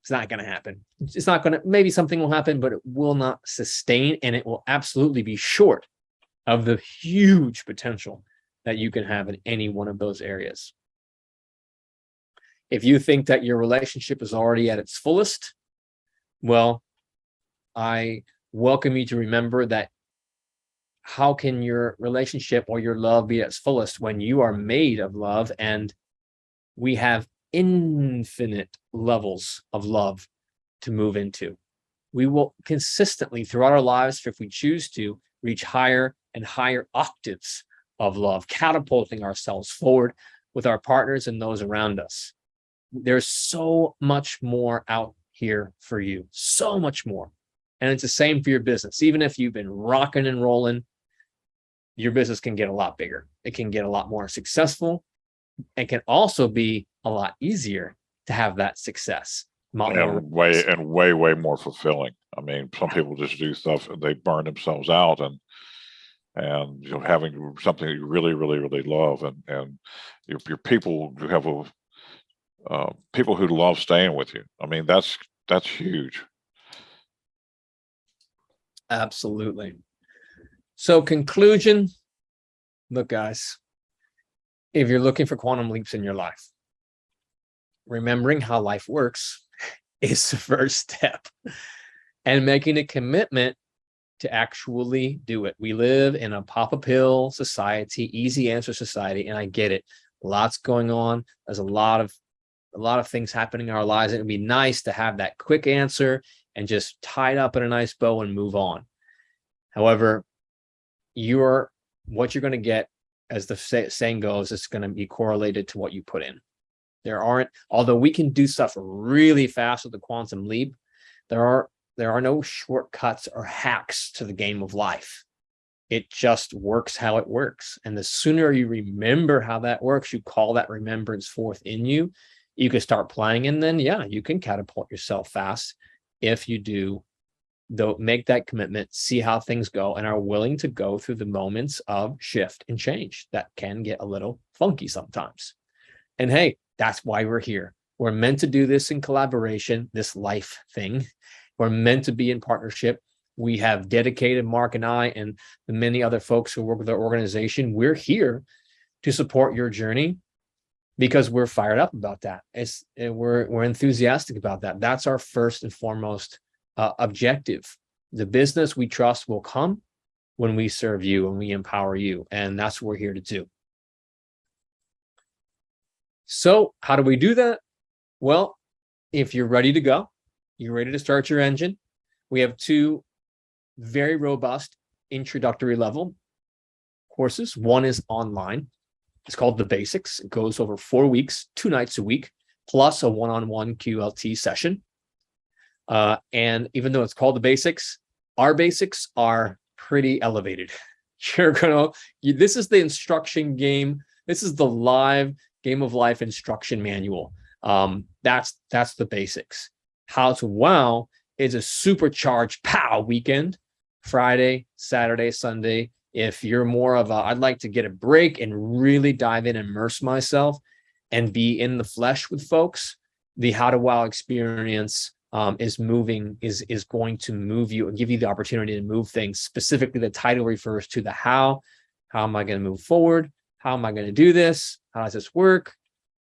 it's not going to happen. It's not going to, maybe something will happen, but it will not sustain, and it will absolutely be short of the huge potential that you can have in any one of those areas. If you think that your relationship is already at its fullest, well, I welcome you to remember that how can your relationship or your love be at its fullest when you are made of love, and we have infinite levels of love to move into. We will consistently throughout our lives, if we choose to, reach higher and higher octaves of love, catapulting ourselves forward with our partners and those around us. There's so much more out here for you, so much more. And it's the same for your business. Even if you've been rocking and rolling, your business can get a lot bigger. It can get a lot more successful. It can also be a lot easier to have that success. And way more fulfilling. I mean, some people just do stuff and they burn themselves out, and having something that you really love, and your people, you have people who love staying with you. I mean, that's huge. Absolutely. So conclusion, look, guys, if you're looking for quantum leaps in your life, remembering how life works is the first step, and making a commitment to actually do it. We live in a pop-a pill society, easy answer society, and I get it. Lots going on. There's a lot of things happening in our lives. It'd be nice to have that quick answer and just tie it up in a nice bow and move on. However, what you're going to get, as the saying goes, it's going to be correlated to what you put in. Although we can do stuff really fast with the quantum leap, there are no shortcuts or hacks to the game of life. It just works how it works. And the sooner you remember how that works, you call that remembrance forth in you, you can start playing, and then, yeah, you can catapult yourself fast if you do, though, make that commitment, see how things go, and are willing to go through the moments of shift and change that can get a little funky sometimes. And hey, that's why we're here. We're meant to do this in collaboration, this life thing. We're meant to be in partnership. We have dedicated, Mark and I, and the many other folks who work with our organization. We're here to support your journey because we're fired up about that. We're enthusiastic about that. That's our first and foremost objective. The business we trust will come when we serve you and we empower you. And that's what we're here to do. So how do we do that? Well, if you're ready to go, you're ready to start your engine, we have two very robust introductory level courses. One is online. It's called The Basics. It goes over 4 weeks, 2 nights a week, plus a one-on-one QLT session. And even though it's called The Basics, our basics are pretty elevated. This is the instruction game. This is the live game of life instruction manual. That's the basics. How to Wow is a supercharged pow weekend, Friday, Saturday, Sunday. If you're more of a, I'd like to get a break and really dive in, immerse myself, and be in the flesh with folks, the How to Wow experience is going to move you and give you the opportunity to move things. Specifically, the title refers to the how. How am I going to move forward? How am I going to do this? How does this work?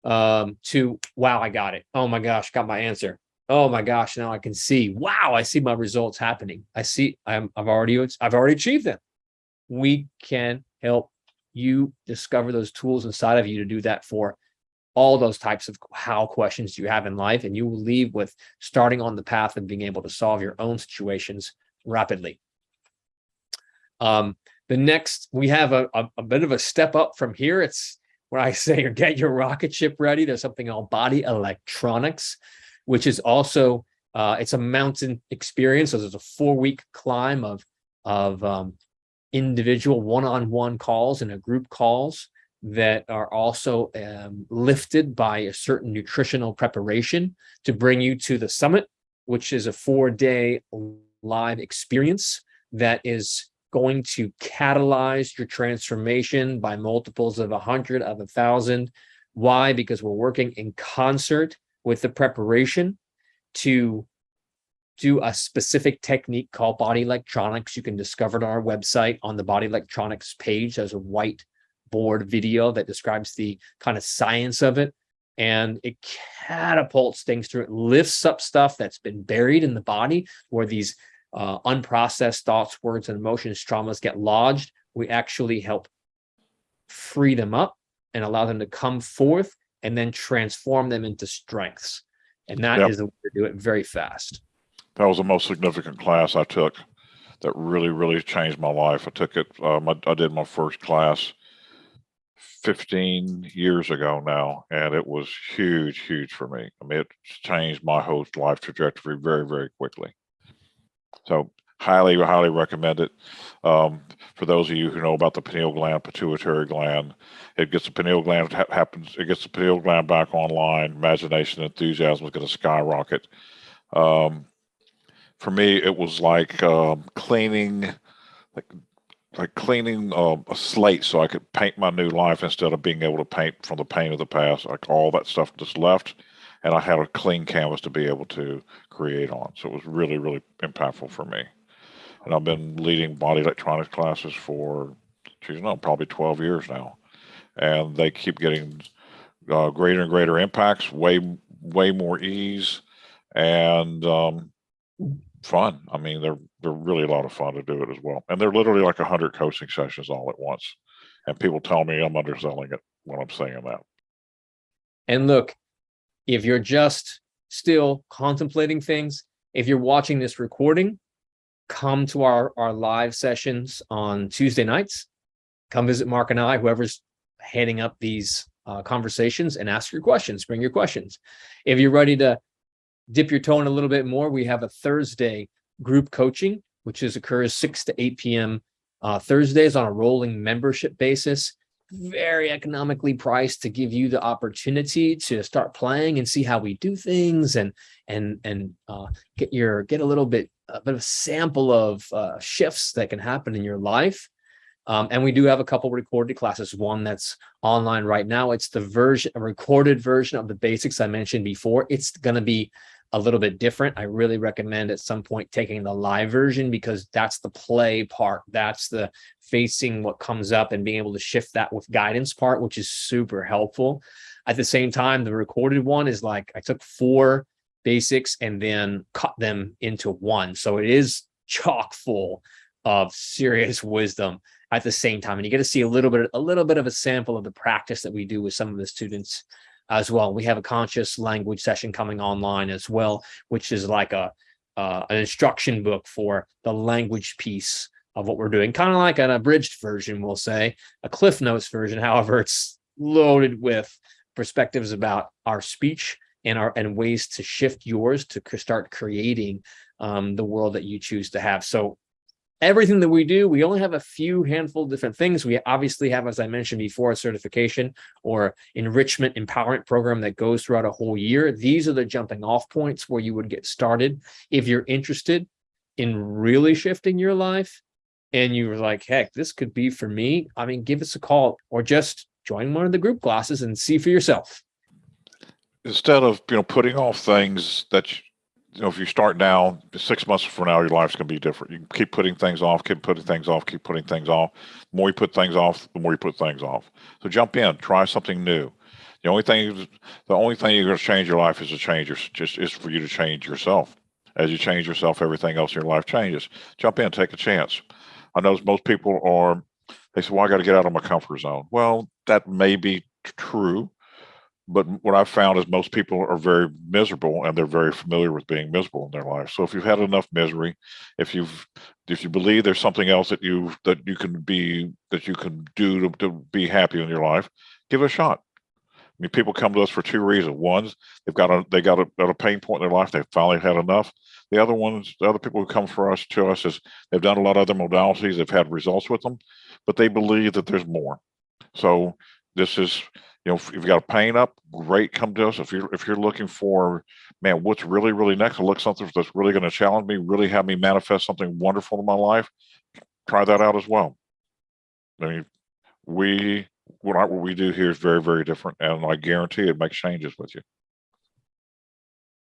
To wow, I got it. Oh my gosh, got my answer. Oh my gosh, now I can see. Wow, I see my results happening. I've already achieved them. We can help you discover those tools inside of you to do that for all those types of how questions you have in life, and you will leave with starting on the path of being able to solve your own situations rapidly. We have a bit of a step up from here. It's where I say, get your rocket ship ready. There's something called body electronics, which is also it's a mountain experience. So there's a 4-week climb of individual one-on-one calls and a group calls that are also lifted by a certain nutritional preparation to bring you to the summit, which is a 4-day live experience that is going to catalyze your transformation by multiples of 100, of 1,000. Why? Because we're working in concert with the preparation to do a specific technique called body electronics. You can discover it on our website on the body electronics page. There's a whiteboard video that describes the kind of science of it. And it catapults things through. It lifts up stuff that's been buried in the body, where these unprocessed thoughts, words, and emotions, traumas get lodged. We actually help free them up and allow them to come forth and then transform them into strengths. And that is the way to do it very fast. That was the most significant class I took that really, really changed my life. I took it, I did my first class 15 years ago now, and it was huge, huge for me. I mean, it changed my whole life trajectory very, very quickly. So highly, highly recommend it. For those of you who know about the pineal gland, pituitary gland, it gets the pineal gland it gets the pineal gland back online. Imagination, enthusiasm is going to skyrocket. For me, it was like cleaning, like cleaning a slate so I could paint my new life instead of being able to paint from the pain of the past. Like all that stuff just left, and I had a clean canvas to be able to create on. So it was really, really impactful for me. And I've been leading body electronics classes for, probably 12 years now. And they keep getting greater and greater impacts, way more ease, and fun. I mean, they're really a lot of fun to do it as well. And they're literally like 100 coaching sessions all at once. And people tell me I'm underselling it when I'm saying that. And look, if you're just still contemplating things, if you're watching this recording, come to our live sessions on Tuesday nights. Come visit Mark and I, whoever's heading up these conversations, and ask your questions. Bring your questions. If you're ready to dip your toe in a little bit more, we have a Thursday group coaching, which occurs 6 to 8 p.m. Thursdays on a rolling membership basis. Very economically priced to give you the opportunity to start playing and see how we do things, and get a little bit of a sample of shifts that can happen in your life. And we do have a couple recorded classes. One that's online right now. It's a recorded version of the basics I mentioned before. It's going to be a little bit different. I really recommend at some point taking the live version, because that's the play part. That's the facing what comes up and being able to shift that with guidance part, which is super helpful. At the same time, the recorded one is like, I took 4 basics and then cut them into one. So it is chock full of serious wisdom at the same time. And you get to see a little bit of a sample of the practice that we do with some of the students as well. We have a conscious language session coming online as well, which is like an instruction book for the language piece of what we're doing, kind of like an abridged version, we'll say, a Cliff Notes version. However, it's loaded with perspectives about our speech and ways to shift yours to start creating the world that you choose to have. So everything that we do, we only have a few handful of different things. We obviously have, as I mentioned before, a certification or enrichment empowerment program that goes throughout a whole year. These are the jumping off points where you would get started if you're interested in really shifting your life and you were like, heck, this could be for me. I mean, give us a call or just join one of the group classes and see for yourself. Instead of, putting off things that, if you start now, 6 months from now, your life's going to be different. You keep putting things off, keep putting things off, keep putting things off. The more you put things off, the more you put things off. So jump in, try something new. The only thing you're going to change your life is is for you to change yourself. As you change yourself, everything else in your life changes. Jump in, take a chance. I know most people they say, well, I got to get out of my comfort zone. Well, that may be true. But what I've found is most people are very miserable and they're very familiar with being miserable in their life. So if you've had enough misery, if you believe there's something else that you can do to be happy in your life, give it a shot. I mean, people come to us for two reasons. One, they got a pain point in their life. They've finally had enough. The other people who come to us is they've done a lot of other modalities. They've had results with them, but they believe that there's more. So this is, if you've got a pain up, great, come to us. If you're looking for, man, what's really, really next, to look something that's really going to challenge me, really have me manifest something wonderful in my life, try that out as well. I mean, what we do here is very, very different, and I guarantee it makes changes with you.